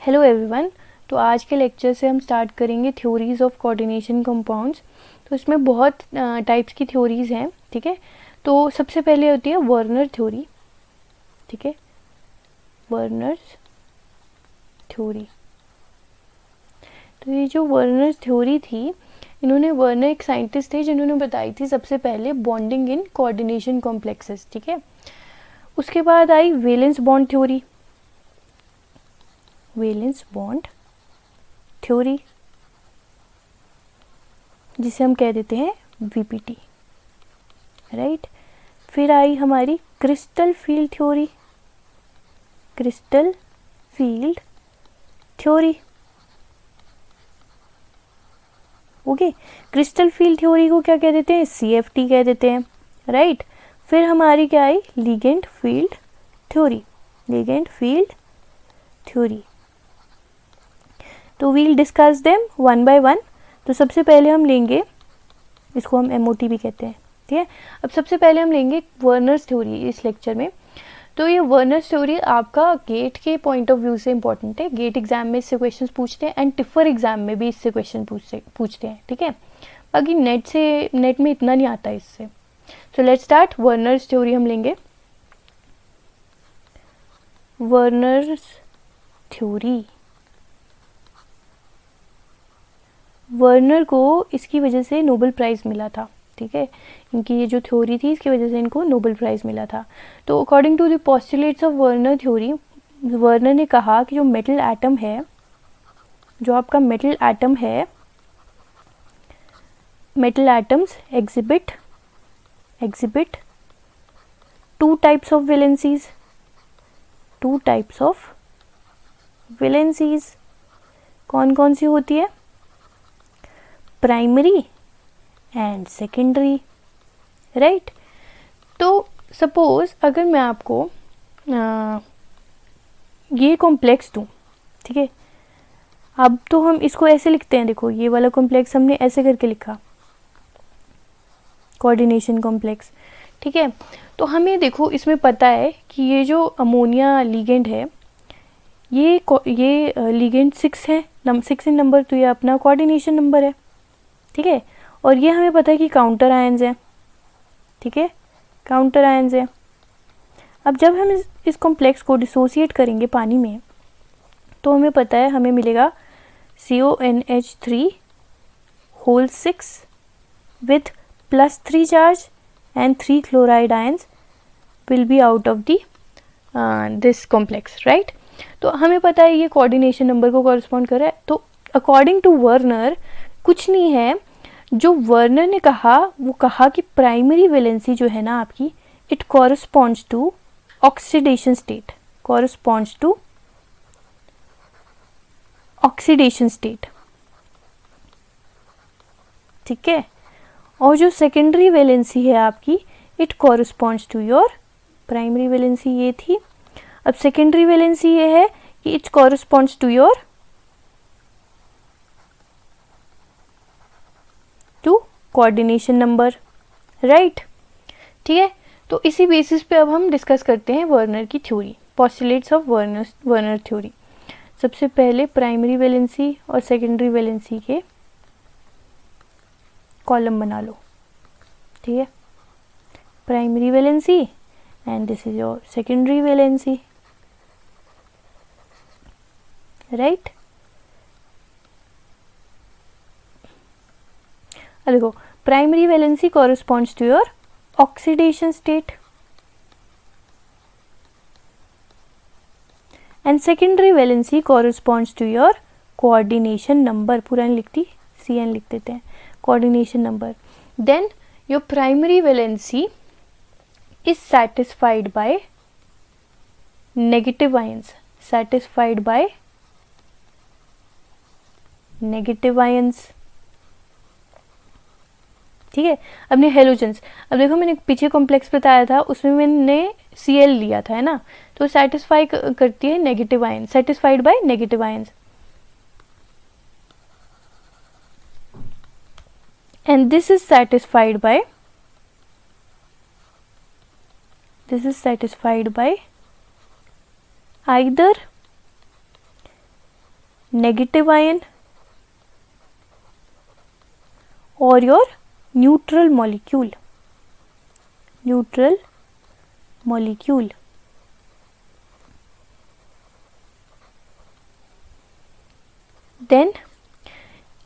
Hello everyone. तो आज के लेक्चर से हम स्टार्ट करेंगे थ्योरीज ऑफ कोऑर्डिनेशन कंपाउंड्स। तो इसमें बहुत टाइप्स की थ्योरीज हैं, ठीक है। तो सबसे पहले होती है वर्नर थ्योरी, ठीक है, वर्नर्स थ्योरी। तो ये जो वर्नर्स थ्योरी थी, इन्होंने वर्नर एक साइंटिस्ट थे जिन्होंने बताई थी सबसे पहले बॉन्डिंग इन कोऑर्डिनेशन कॉम्प्लेक्सेस, ठीक है। उसके बाद आई valence bond theory, valence bond theory, जिसे हम कह देते हैं वीपीटी, राइट। फिर आई हमारी crystal field theory, crystal field theory, okay. Crystal field theory को क्या कह देते हैं? सीएफटी कह देते हैं, राइट। फिर हमारी क्या आई? Ligand field theory, ligand field theory. तो we'll discuss them one by one. तो सबसे पहले हम लेंगे, इसको हम एमओटी भी कहते हैं, ठीक है। अब सबसे पहले हम लेंगे वर्नर्स थ्योरी इस लेक्चर में। तो ये वर्नर्स थ्योरी आपका गेट के पॉइंट ऑफ व्यू से इंपॉर्टेंट है। गेट एग्जाम में इससे क्वेश्चंस पूछते हैं एंड टिफर एग्जाम में भी इससे क्वेश्चन पूछते हैं, ठीक है। बाकी नेट में इतना नहीं आता इससे। So let's start. Werner's theory हम लेंगे। वर्नर्स थ्योरी, वर्नर को इसकी वजह से नोबेल प्राइज़ मिला था, ठीक है। इनकी ये जो थ्योरी थी इसकी वजह से इनको नोबेल प्राइज़ मिला था। तो according to the postulates of Werner theory, Werner ने कहा कि जो मेटल एटम है, जो आपका मेटल एटम है, metal atoms exhibit two types of valencies, two types of valencies. कौन कौन सी होती है? Primary and secondary, right. तो सपोज अगर मैं आपको ये कॉम्प्लेक्स दूँ, ठीक है। अब तो हम इसको ऐसे लिखते हैं, देखो ये वाला कॉम्प्लेक्स हमने ऐसे करके लिखा, कोऑर्डिनेशन कॉम्प्लेक्स, ठीक है। तो हमें देखो इसमें पता है कि ये जो अमोनिया लिगेंड है, ये लिगेंड 6 है, 6 इन नंबर, तो ये अपना कोऑर्डिनेशन नंबर है, ठीक है। और ये हमें पता है कि काउंटर आयंस हैं, ठीक है, काउंटर आयंस हैं। अब जब हम इस कॉम्प्लेक्स को डिसोसिएट करेंगे पानी में, तो हमें पता है हमें मिलेगा CONH3 whole 6 with +3 charge and 3 chloride ions will be out of the this complex, right. तो हमें पता है ये कोऑर्डिनेशन नंबर को कॉरस्पॉन्ड कर रहा है। तो अकॉर्डिंग टू वर्नर कुछ नहीं है, जो वर्नर ने कहा वो कहा कि प्राइमरी वैलेंसी जो है ना आपकी, it corresponds to oxidation state, corresponds to oxidation state, ठीक है। और जो सेकेंडरी वैलेंसी है आपकी, it corresponds to your primary valency, ये थी। अब सेकेंडरी वैलेंसी ये है कि it corresponds to your coordination number, right, ठीक है। तो इसी बेसिस पे अब हम डिस्कस करते हैं वर्नर की theory, postulates of Werner theory. सबसे पहले प्राइमरी वैलेंसी और सेकेंडरी वैलेंसी के कॉलम बना लो, ठीक है। Primary valency and this is your secondary valency, right. देखो primary valency corresponds to your oxidation state and secondary valency corresponds to your coordination number, पूरा नहीं लिखती, CN लिख देते हैं, coordination number. Then your primary valency is satisfied by negative ions, satisfied by negative ions, ठीक है। अपने halogens, अब देखो मैंने पीछे कॉम्प्लेक्स बताया था, उसमें मैंने Cl लिया था, है ना। तो सेटिस्फाई करती है negative ion, satisfied by negative ions, and this is satisfied by either negative ion और your neutral molecule, neutral molecule. Then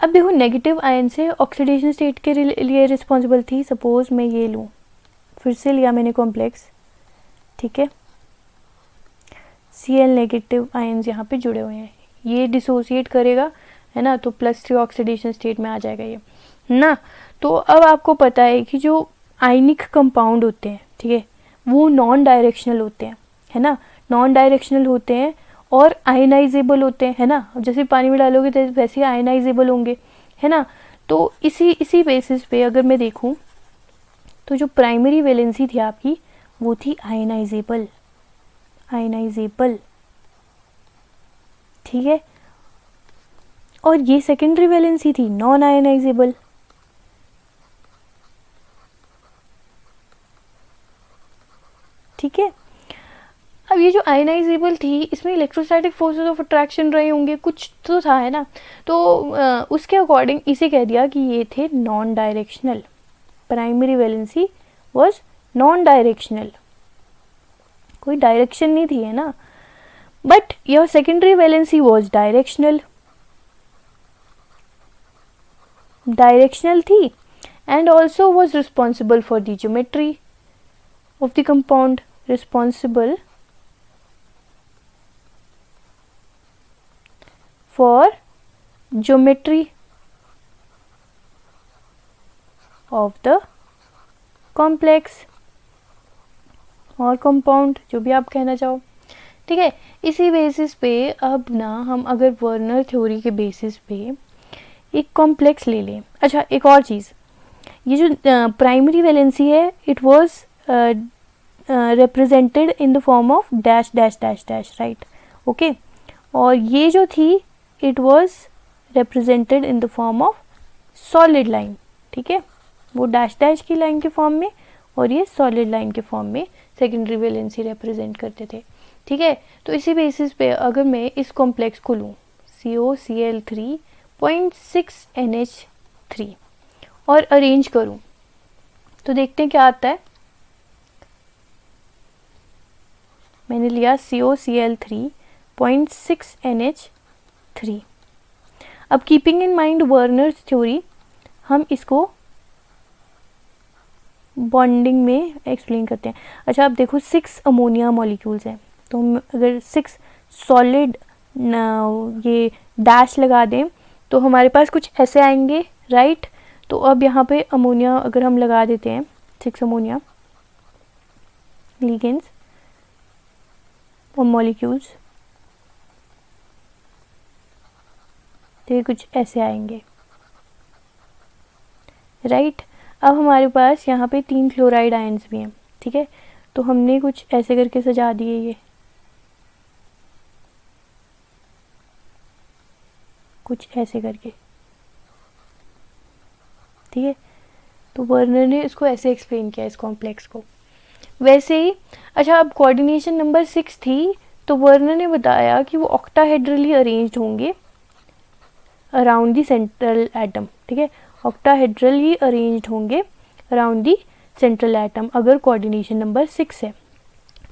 अब देखो नेगेटिव आयन से ऑक्सीडेशन स्टेट के लिए रिस्पॉन्सिबल थी। सपोज मैं ये लूँ, फिर से लिया मैंने कॉम्प्लेक्स, ठीक है, Cl नेगेटिव आयन्स यहाँ पे जुड़े हुए हैं, ये डिसोसिएट करेगा, है ना, तो +3 ऑक्सीडेशन स्टेट में आ जाएगा ये ना। तो अब आपको पता है कि जो आयनिक कंपाउंड होते हैं, ठीक है, वो नॉन डायरेक्शनल होते हैं, है ना, नॉन डायरेक्शनल होते हैं और आयनाइजेबल होते हैं, है ना। अब जैसे पानी में डालोगे तो वैसे ही आयनाइजेबल होंगे, है ना। तो इसी बेसिस पे अगर मैं देखूं तो जो प्राइमरी वैलेंसी थी आपकी वो थी आयनाइजेबल, आयनाइजेबल, ठीक है, और ये सेकेंडरी वैलेंसी थी नॉन आयनाइजेबल। ठीक है, अब ये जो आयनाइजेबल थी इसमें इलेक्ट्रोस्टैटिक फोर्सेस ऑफ अट्रैक्शन रहे होंगे, कुछ तो था, है ना। तो उसके अकॉर्डिंग इसे कह दिया कि ये थे non directional, primary valency was non directional, कोई डायरेक्शन नहीं थी, है ना। But your secondary valency was directional, directional थी and also was responsible for the geometry of the compound, responsible for geometry of the complex और compound, जो भी आप कहना चाहो, ठीक है। इसी बेसिस पे अब ना हम अगर वर्नर थ्योरी के बेसिस पे एक कॉम्प्लेक्स ले लें। अच्छा, एक और चीज़, ये जो प्राइमरी वैलेंसी है it was represented in the form of dash dash dash dash, right, okay, और ये जो थी it was represented in the form of solid line, ठीक है, वो डैश डैश की लाइन के फॉर्म में और ये सॉलिड लाइन के फॉर्म में सेकेंडरी वैलेंसी रिप्रेजेंट करते थे, ठीक है। तो इसी बेसिस पे अगर मैं इस कॉम्प्लेक्स को लूँ COCl3.6NH3 और अरेंज करूँ तो देखते हैं क्या आता है। मैंने लिया COCl3.6NH3। अब keeping in mind Werner's theory हम इसको बॉन्डिंग में एक्सप्लेन करते हैं। अच्छा, अब देखो 6 अमोनिया मॉलिक्यूल्स हैं, तो हम अगर 6 सॉलिड ये डैश लगा दें तो हमारे पास कुछ ऐसे आएंगे, राइट। तो अब यहाँ पे अमोनिया अगर हम लगा देते हैं 6 अमोनिया लिगेंड्स और मॉलिक्यूल्स, तो ये कुछ ऐसे आएंगे, राइट। अब हमारे पास यहाँ पे 3 क्लोराइड आयंस भी हैं, ठीक है, तो हमने कुछ ऐसे करके सजा दिए, ये कुछ ऐसे करके, ठीक है। तो वर्नर ने इसको ऐसे एक्सप्लेन किया इस कॉम्प्लेक्स को, वैसे ही। अच्छा, अब कोऑर्डिनेशन नंबर 6 थी, तो वर्नर ने बताया कि वो ऑक्टाहेड्रली अरेंज्ड होंगे अराउंड दी सेंट्रल एटम, ठीक है, ऑक्टाहेड्रली अरेंज्ड होंगे अराउंड दी सेंट्रल एटम अगर कोऑर्डिनेशन नंबर 6 है।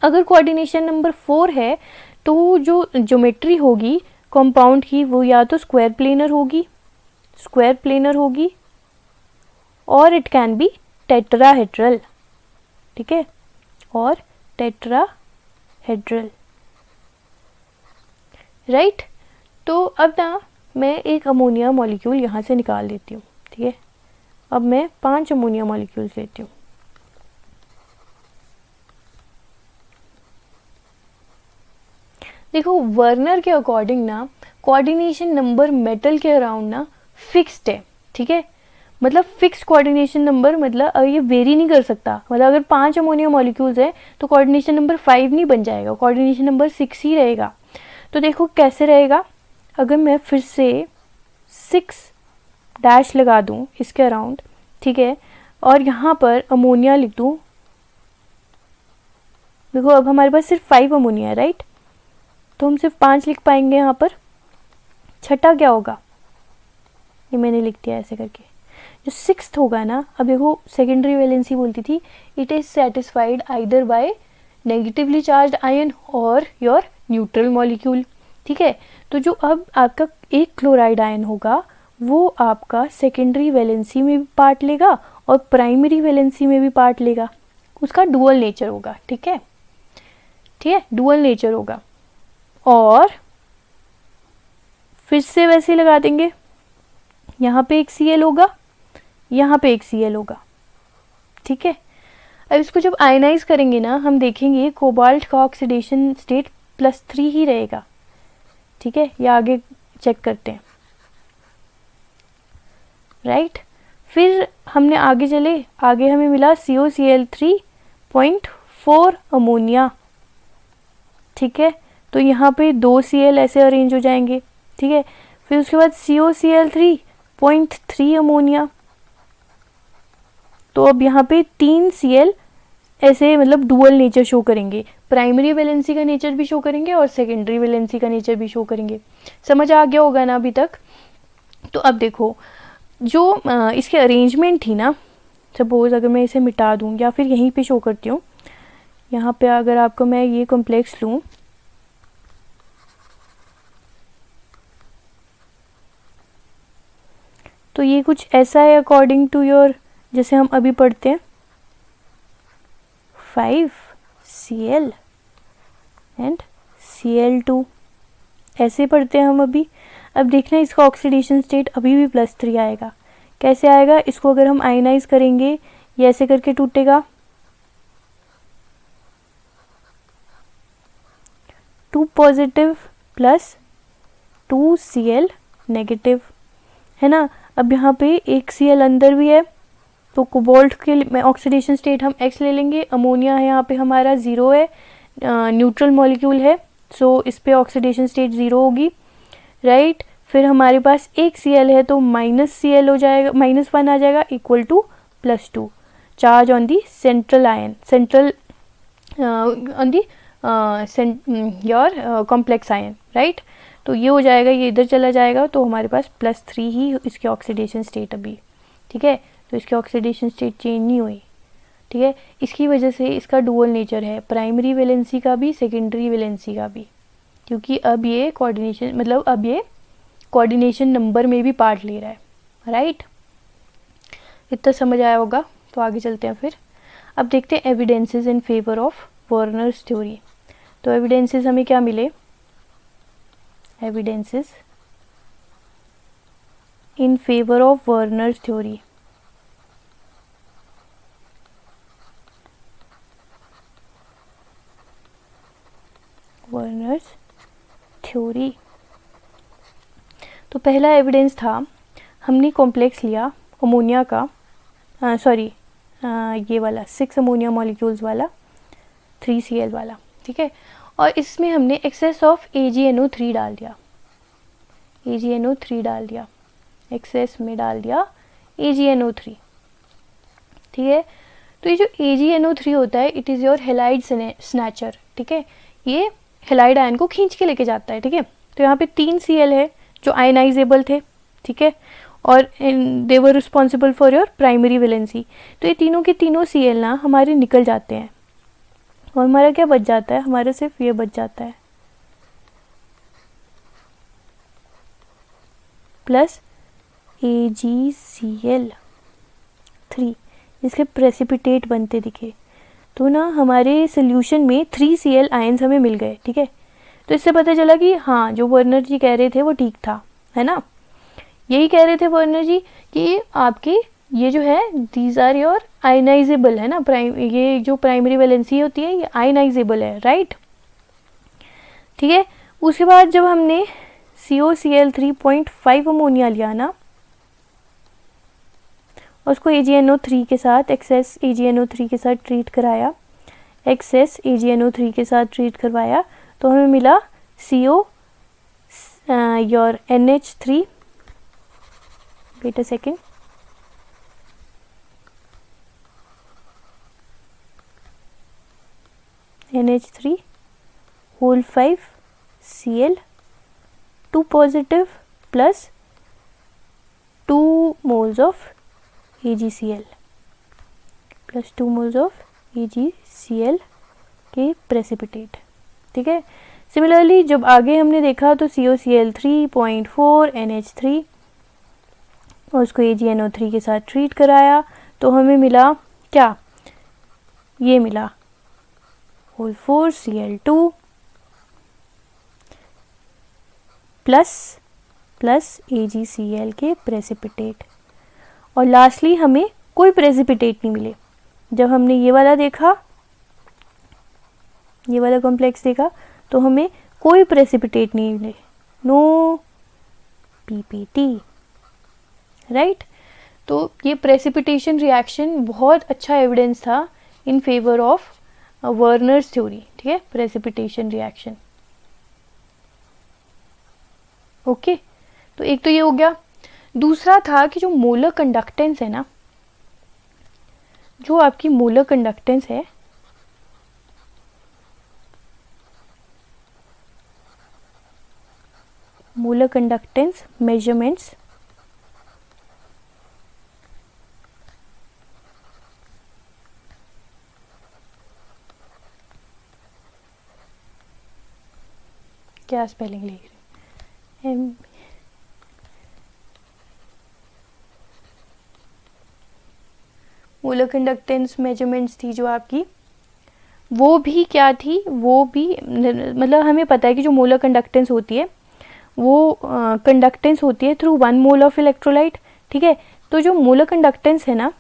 अगर कोऑर्डिनेशन नंबर 4 है तो जो ज्योमेट्री होगी कंपाउंड की वो या तो स्क्वायर प्लेनर होगी और इट कैन बी टेट्राहेड्रल, ठीक है, और टेट्राहेड्रल, राइट। तो अब ना मैं एक अमोनिया मॉलिक्यूल यहाँ से निकाल लेती हूँ, ठीक है। अब मैं 5 अमोनिया मॉलिक्यूल्स लेती हूँ। देखो, वर्नर के अकॉर्डिंग ना कोऑर्डिनेशन नंबर मेटल के अराउंड ना फिक्स्ड है, ठीक है, मतलब फिक्स कोऑर्डिनेशन नंबर, मतलब ये वेरी नहीं कर सकता। मतलब अगर 5 अमोनिया मॉलिक्यूल्स है तो कोऑर्डिनेशन नंबर 5 नहीं बन जाएगा, कोऑर्डिनेशन नंबर 6 ही रहेगा। तो देखो कैसे रहेगा, अगर मैं फिर से 6 डैश लगा दूं इसके अराउंड, ठीक है, और यहाँ पर अमोनिया लिख दूं, देखो अब हमारे पास सिर्फ 5 अमोनिया है, राइट, तो हम सिर्फ 5 लिख पाएंगे यहाँ पर, छठा क्या होगा, ये मैंने लिख दिया ऐसे करके। जो सिक्स्थ होगा ना, अब देखो सेकेंडरी वैलेंसी बोलती थी it is satisfied either bye negatively charge ion और योर न्यूट्रल मॉलिक्यूल, ठीक है। तो जो अब आपका एक क्लोराइड आयन होगा वो आपका सेकेंडरी वैलेंसी में भी पार्ट लेगा और प्राइमरी वैलेंसी में भी पार्ट लेगा, उसका डुअल नेचर होगा, ठीक है, ठीक है, डुअल नेचर होगा। और फिर से वैसे लगा देंगे, यहाँ पे एक Cl होगा, यहाँ पे एक Cl होगा, ठीक है। अब इसको जब आयनाइज करेंगे ना, हम देखेंगे कोबाल्ट का ऑक्सीडेशन स्टेट +3 ही रहेगा, ठीक है, या आगे चेक करते हैं, राइट। फिर हमने आगे चले, आगे हमें मिला COCl3.4 अमोनिया, ठीक है। तो यहाँ पे 2 Cl ऐसे अरेंज हो जाएंगे, ठीक है। फिर उसके बाद COCl3.3 अमोनिया, तो अब यहाँ पे 3 Cl ऐसे मतलब डुअल नेचर शो करेंगे, प्राइमरी वैलेंसी का नेचर भी शो करेंगे और सेकेंडरी वैलेंसी का नेचर भी शो करेंगे। समझ आ गया होगा ना अभी तक। तो अब देखो जो इसके अरेंजमेंट थी ना, सपोज अगर मैं इसे मिटा दूँ या फिर यहीं पे शो करती हूँ, यहाँ पे अगर आपको मैं ये कॉम्प्लेक्स लूँ, तो ये कुछ ऐसा है अकॉर्डिंग टू योर, जैसे हम अभी पढ़ते हैं 5 Cl एंड Cl2, ऐसे पढ़ते हैं हम अभी। अब देखना इसका ऑक्सीडेशन स्टेट अभी भी +3 आएगा। कैसे आएगा, इसको अगर हम आयनाइज करेंगे ये ऐसे करके टूटेगा, 2 पॉजिटिव प्लस 2 Cl नेगेटिव, है ना। अब यहाँ पे एक Cl अंदर भी है, तो कोबाल्ट के ऑक्सीडेशन स्टेट हम X ले लेंगे, अमोनिया है यहाँ पे हमारा 0 है, न्यूट्रल मॉलिक्यूल है, सो इस पे ऑक्सीडेशन स्टेट 0 होगी, राइट। फिर हमारे पास एक Cl है तो -Cl हो जाएगा, -1 आ जाएगा, equal to +2 charge on the central ion, central on the your complex ion, right. तो ये हो जाएगा, ये इधर चला जाएगा, तो हमारे पास +3 ही इसकी ऑक्सीडेशन स्टेट अभी, ठीक है। तो इसकी ऑक्सीडेशन स्टेट चेंज नहीं हुई, ठीक है। इसकी वजह से इसका डुअल नेचर है, प्राइमरी वैलेंसी का भी सेकेंडरी वैलेंसी का भी, क्योंकि अब ये कोऑर्डिनेशन मतलब अब ये कोऑर्डिनेशन नंबर में भी पार्ट ले रहा है, राइट। इतना समझ आया होगा। तो आगे चलते हैं फिर। अब देखते हैं evidences in favour of Werner's theory. तो एविडेंसेस हमें क्या मिले, evidences in favour of Werner's theory. Werner's theory, तो पहला एविडेंस था, हमने कॉम्प्लेक्स लिया अमोनिया का, ये वाला 6 अमोनिया मॉलिक्यूल्स वाला 3 Cl वाला, ठीक है। और इसमें हमने एक्सेस ऑफ AgNO3 डाल दिया, AgNO3 डाल दिया, एक्सेस में डाल दिया AgNO3, ठीक है। तो ये जो AgNO3 होता है it is your halide snatcher, ठीक है। ये हेलाइड आयन को खींच के लेके जाता है, ठीक है। तो यहाँ पे 3 Cl है जो आयनाइजेबल थे, ठीक है, और they were responsible for your primary valency. तो ये तीनों के तीनों Cl ना हमारे निकल जाते हैं और हमारा क्या बच जाता है, हमारा सिर्फ ये बच जाता है प्लस AgCl3, इसके प्रेसिपिटेट बनते दिखे। तो ना हमारे सोल्यूशन में 3 Cl आयंस हमें मिल गए, ठीक है। तो इससे पता चला कि हाँ जो वर्नर जी कह रहे थे वो ठीक था, है ना। यही कह रहे थे वर्नर जी कि आपके ये जो है दीज आर योर आयनाइजेबल, है ना, ये जो प्राइमरी वैलेंसी होती है ये आयनाइजेबल है, राइट, ठीक है। उसके बाद जब हमने COCl3.5 अमोनिया लिया ना, और उसको AgNO3 के साथ, एक्सेस AgNO3 के साथ ट्रीट कराया, एक्सेस AgNO3 के साथ ट्रीट करवाया, तो हमें मिला CO your NH3, wait a second, NH3 whole 5 Cl 2 positive plus 2 moles of AgCl plus 2 moles of AgCl के प्रेसिपिटेट, ठीक है। सिमिलरली जब आगे हमने देखा तो COCl3.4 NH3 और उसको AgNO3 के साथ ट्रीट कराया तो हमें मिला क्या, ये मिला होल 4 Cl2 प्लस AgCl के प्रेसिपिटेट। और लास्टली हमें कोई प्रेसिपिटेट नहीं मिले। जब हमने ये वाला देखा, ये वाला कॉम्प्लेक्स देखा तो हमें कोई प्रेसिपिटेट नहीं मिले, नो PPT, राइट। तो ये प्रेसिपिटेशन रिएक्शन बहुत अच्छा एविडेंस था in favour of Werner's theory, ठीक है, प्रेसिपिटेशन रिएक्शन। ओके, तो एक तो ये हो गया। दूसरा था कि जो मोलर कंडक्टेंस है ना, जो आपकी मोलर कंडक्टेंस है मोलर कंडक्टेंस मेजरमेंट्स क्या स्पेलिंग लिख रही है, मोलर कंडक्टेंस मेजरमेंट्स थी जो आपकी, वो भी क्या थी, वो भी मतलब हमें पता है कि जो मोलर कंडक्टेंस होती है वो कंडक्टेंस होती है थ्रू 1 मोल ऑफ इलेक्ट्रोलाइट, ठीक है। तो जो मोलर कंडक्टेंस है ना,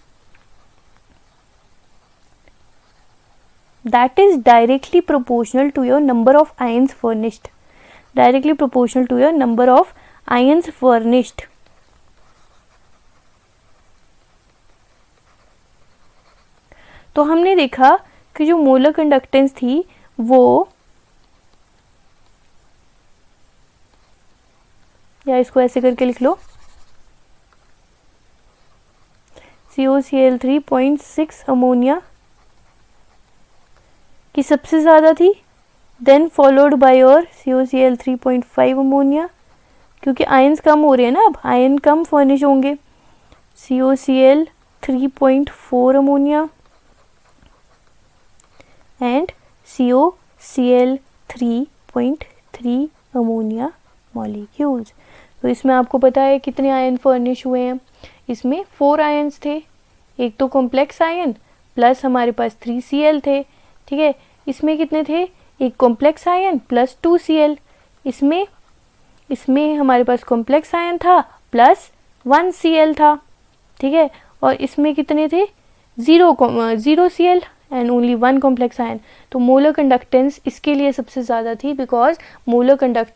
that is directly proportional to your number of ions furnished, directly proportional to your number of ions furnished. तो हमने देखा कि जो मोलर कंडक्टेंस थी वो, या इसको ऐसे करके लिख लो, COCl3.6 अमोनिया की सबसे ज़्यादा थी, देन फॉलोड बाय और COCl3.5 अमोनिया, क्योंकि आयंस कम हो रहे हैं ना, अब आयन कम फर्निश होंगे, COCl3.4 ammonia and COCl3.3 ammonia molecules. तो इसमें आपको पता है कितने आयन फर्निश हुए हैं, इसमें 4 आयन्स थे, एक तो कॉम्प्लेक्स आयन प्लस हमारे पास 3Cl थे, ठीक है। इसमें कितने थे, एक कॉम्प्लेक्स आयन प्लस 2Cl, इसमें हमारे पास कॉम्प्लेक्स आयन था प्लस 1Cl था, ठीक है। और इसमें कितने थे, 0 Cl and only 1 complex ion. तो मोलर कंडक्टेंस इसके लिए सबसे ज़्यादा थी बिकॉज मोलर कंडक्ट